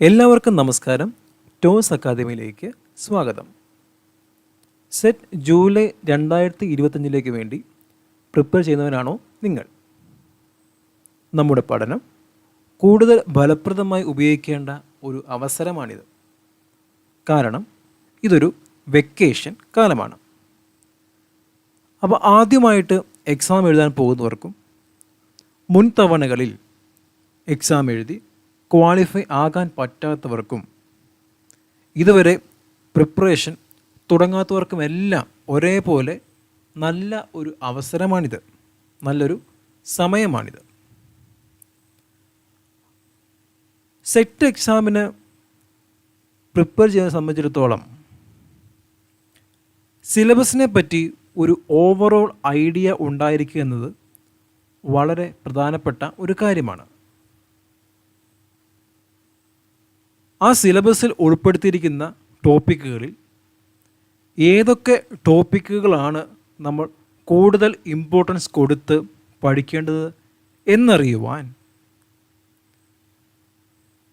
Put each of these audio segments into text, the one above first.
എല്ലാവർക്കും നമസ്കാരം. ടോസ് അക്കാദമിയിലേക്ക് സ്വാഗതം. സെറ്റ് ജൂലൈ 2025 വേണ്ടി പ്രിപ്പയർ ചെയ്യുന്നവരാണോ നിങ്ങൾ? നമ്മുടെ പഠനം കൂടുതൽ ഫലപ്രദമായി ഉപയോഗിക്കേണ്ട ഒരു അവസരമാണിത്. കാരണം ഇതൊരു വെക്കേഷൻ കാലമാണ്. അപ്പോൾ ആദ്യമായിട്ട് എക്സാം എഴുതാൻ പോകുന്നവർക്കും മുൻ തവണകളിൽ എക്സാം എഴുതി ക്വാളിഫൈ ആകാൻ പറ്റാത്തവർക്കും ഇതുവരെ പ്രിപ്പറേഷൻ തുടങ്ങാത്തവർക്കുമെല്ലാം ഒരേപോലെ നല്ല ഒരു അവസരമാണിത്, നല്ലൊരു സമയമാണിത്. സെറ്റ് എക്സാമിന് പ്രിപ്പയർ ചെയ്യുന്നതിനെ സംബന്ധിച്ചിടത്തോളം സിലബസിനെ പറ്റി ഒരു ഓവറോൾ ഐഡിയ ഉണ്ടായിരിക്കുക എന്നത് വളരെ പ്രധാനപ്പെട്ട ഒരു കാര്യമാണ്. ആ സിലബസിൽ ഉൾപ്പെടുത്തിയിരിക്കുന്ന ടോപ്പിക്കുകളിൽ ഏതൊക്കെ ടോപ്പിക്കുകളാണ് നമ്മൾ കൂടുതൽ ഇമ്പോർട്ടൻസ് കൊടുത്ത് പഠിക്കേണ്ടത് എന്നറിയുവാൻ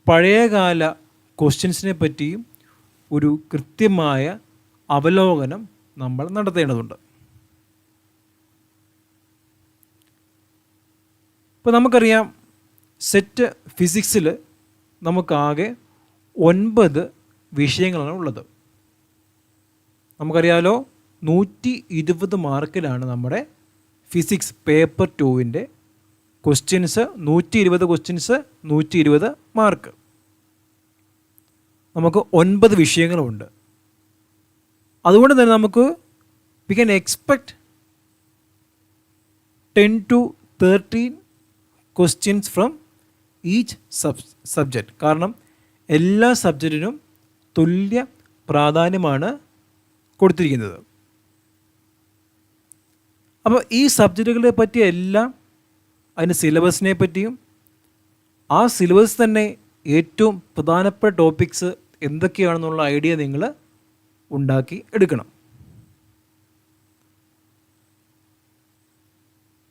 പഴയകാല ക്വസ്റ്റ്യൻസിനെ പറ്റിയും ഒരു കൃത്യമായ അവലോകനം നമ്മൾ നടത്തേണ്ടതുണ്ട്. ഇപ്പോൾ നമുക്കറിയാം, സെറ്റ് ഫിസിക്സിൽ നമുക്കാകെ 9 വിഷയങ്ങളാണ് ഉള്ളത്. നമുക്കറിയാലോ, 120 മാർക്കിലാണ് നമ്മുടെ ഫിസിക്സ് പേപ്പർ 2വിൻ്റെ ക്വസ്റ്റ്യൻസ്. 120 questions, 120 mark. നമുക്ക് 9 വിഷയങ്ങളുമുണ്ട്. അതുകൊണ്ട് തന്നെ നമുക്ക് we can expect 10 to 13 questions from each subject. കാരണം എല്ലാ സബ്ജക്റ്റിനും തുല്യ പ്രാധാന്യമാണ് കൊടുത്തിരിക്കുന്നത്. അപ്പോൾ ഈ സബ്ജക്റ്റുകളെ പറ്റിയെല്ലാം അതിൻ്റെ സിലബസിനെ പറ്റിയും ആ സിലബസ് തന്നെ ഏറ്റവും പ്രധാനപ്പെട്ട ടോപ്പിക്സ് എന്തൊക്കെയാണെന്നുള്ള ഐഡിയ നിങ്ങൾ ഉണ്ടാക്കി എടുക്കണം.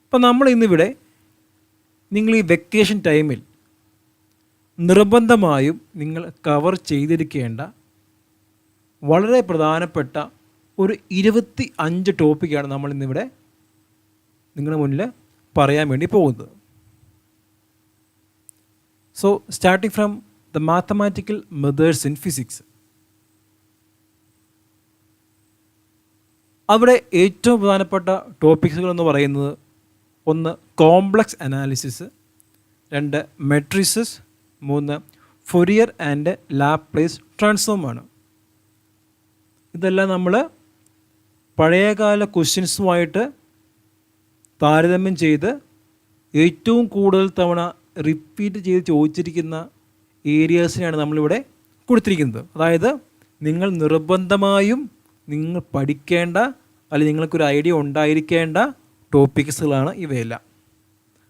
അപ്പോൾ നമ്മൾ ഇന്നിവിടെ നിങ്ങൾ ഈ വെക്കേഷൻ ടൈമിൽ നിർബന്ധമായും നിങ്ങൾ കവർ ചെയ്തിരിക്കേണ്ട വളരെ പ്രധാനപ്പെട്ട ഒരു 25 ടോപ്പിക്കാണ് നമ്മളിന്നിവിടെ നിങ്ങളുടെ മുന്നിൽ പറയാൻ വേണ്ടി പോകുന്നത്. So starting from the mathematical methods in physics. അവിടെ ഏറ്റവും പ്രധാനപ്പെട്ട ടോപ്പിക്സുകൾ എന്ന് പറയുന്നത് 1 complex analysis, 2 matrices, 3 Fourier and Laplace ട്രാൻസ്ഫോമാണ്. ഇതെല്ലാം നമ്മൾ പഴയകാല ക്വസ്റ്റ്യൻസുമായിട്ട് താരതമ്യം ചെയ്ത് ഏറ്റവും കൂടുതൽ തവണ റിപ്പീറ്റ് ചെയ്ത് ചോദിച്ചിരിക്കുന്ന ഏരിയാസിനെയാണ് നമ്മളിവിടെ കൊടുത്തിരിക്കുന്നത്. അതായത് നിങ്ങൾ നിർബന്ധമായും നിങ്ങൾ പഠിക്കേണ്ട അല്ലെങ്കിൽ നിങ്ങൾക്കൊരു ഐഡിയ ഉണ്ടായിരിക്കേണ്ട ടോപ്പിക്സുകളാണ് ഇവയെല്ലാം.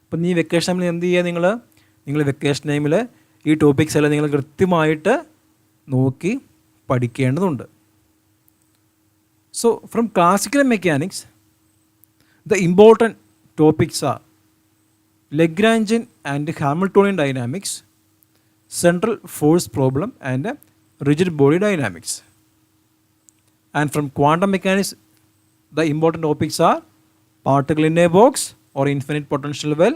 അപ്പം ഈ വെക്കേഷൻ ടൈമിൽ എന്ത് ചെയ്യുക? നിങ്ങൾ വെക്കേഷൻ ടൈമിൽ ഈ ടോപ്പിക്സ് എല്ലാം നിങ്ങൾ കൃത്യമായിട്ട് നോക്കി പഠിക്കേണ്ടതുണ്ട്. So from classical mechanics the important topics are Lagrangian and Hamiltonian dynamics, central force problem and rigid body dynamics. And from quantum mechanics the important topics are particle in a box or infinite potential well,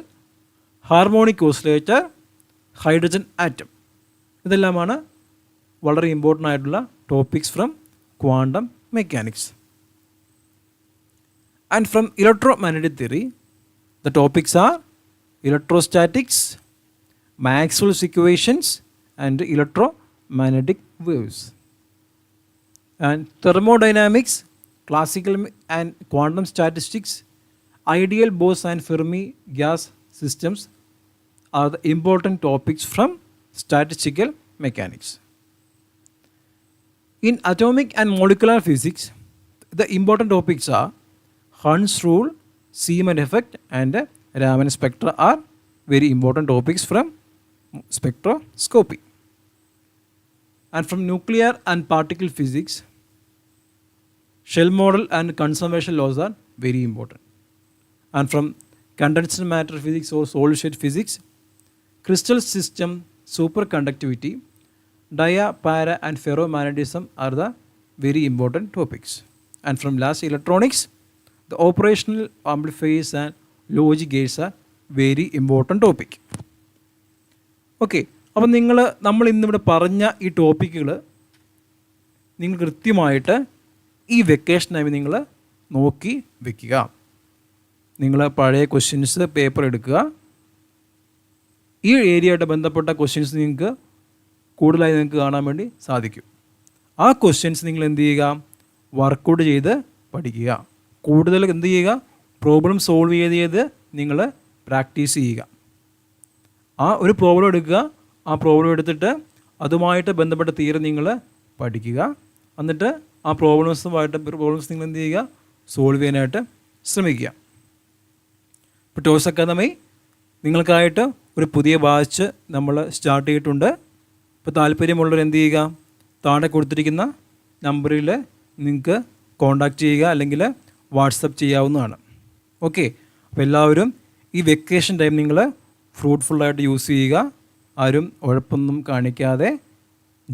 harmonic oscillator, hydrogen atom. ഇതെല്ലാമാണ് വളരെ important ആയിട്ടുള്ള topics from quantum mechanics. And from electromagnetic theory the topics are electrostatics, Maxwell's equations and electromagnetic waves. And thermodynamics, classical and quantum statistics, ideal Bose and Fermi gas systems are the important topics from statistical mechanics. In atomic and molecular physics, the important topics are Hund's rule, Zeeman effect and Raman spectra are very important topics from spectroscopy. And from nuclear and particle physics, shell model and conservation laws are very important. And from condensed matter physics or solid state physics, crystal system superconductivity, dia, para and ferromagnetism are the very important topics. And from last, electronics, the operational amplifiers and logic gates are very important topic. Okay, അപ്പം നമ്മൾ ഇന്നിവിടെ പറഞ്ഞ ഈ ടോപ്പിക്കുകൾ നിങ്ങൾ കൃത്യമായിട്ട് ഈ vacation ടൈമിൽ നിങ്ങൾ നോക്കി വെക്കുക. നിങ്ങൾ പഴയ ക്വസ്റ്റ്യൻസ് പേപ്പർ എടുക്കുക. ഈ ഏരിയയായിട്ട് ബന്ധപ്പെട്ട ക്വസ്റ്റ്യൻസ് നിങ്ങൾക്ക് കൂടുതലായി നിങ്ങൾക്ക് കാണാൻ വേണ്ടി സാധിക്കും. ആ ക്വസ്റ്റ്യൻസ് നിങ്ങൾ എന്ത് ചെയ്യുക, വർക്കൗട്ട് ചെയ്ത് പഠിക്കുക. കൂടുതൽ എന്ത് ചെയ്യുക, പ്രോബ്ലം സോൾവ് ചെയ്ത് നിങ്ങൾ പ്രാക്ടീസ് ചെയ്യുക. ആ ഒരു പ്രോബ്ലം എടുക്കുക, ആ പ്രോബ്ലം എടുത്തിട്ട് അതുമായിട്ട് ബന്ധപ്പെട്ട തിയറി നിങ്ങൾ പഠിക്കുക. എന്നിട്ട് ആ പ്രോബ്ലംസ് നിങ്ങൾ എന്ത് ചെയ്യുക, സോൾവ് ചെയ്യാനായിട്ട് ശ്രമിക്കുക. ഇപ്പോൾ ടോസ് അക്കാദമി നിങ്ങൾക്കായിട്ട് ഒരു പുതിയ ബാച്ച് നമ്മൾ സ്റ്റാർട്ട് ചെയ്തിട്ടുണ്ട്. ഇപ്പോൾ താല്പര്യമുള്ളവർ എന്ത് ചെയ്യുക, താഴെ കൊടുത്തിരിക്കുന്ന നമ്പറിൽ നിങ്ങൾക്ക് കോൺടാക്റ്റ് ചെയ്യുക, അല്ലെങ്കിൽ വാട്സപ്പ് ചെയ്യാവുന്നതാണ്. ഓക്കെ, അപ്പോൾ എല്ലാവരും ഈ വെക്കേഷൻ ടൈം നിങ്ങൾ ഫ്രൂട്ട്ഫുള്ളായിട്ട് യൂസ് ചെയ്യുക. ആരും ഉഴപ്പൊന്നും കാണിക്കാതെ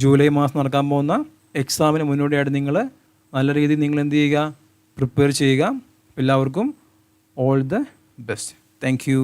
ജൂലൈ മാസം നടക്കാൻ പോകുന്ന എക്സാമിന് മുന്നോടിയായിട്ട് നിങ്ങൾ നല്ല രീതിയിൽ നിങ്ങൾ എന്ത് ചെയ്യുക, പ്രിപ്പയർ ചെയ്യുക. എല്ലാവർക്കും all the best. Thank you.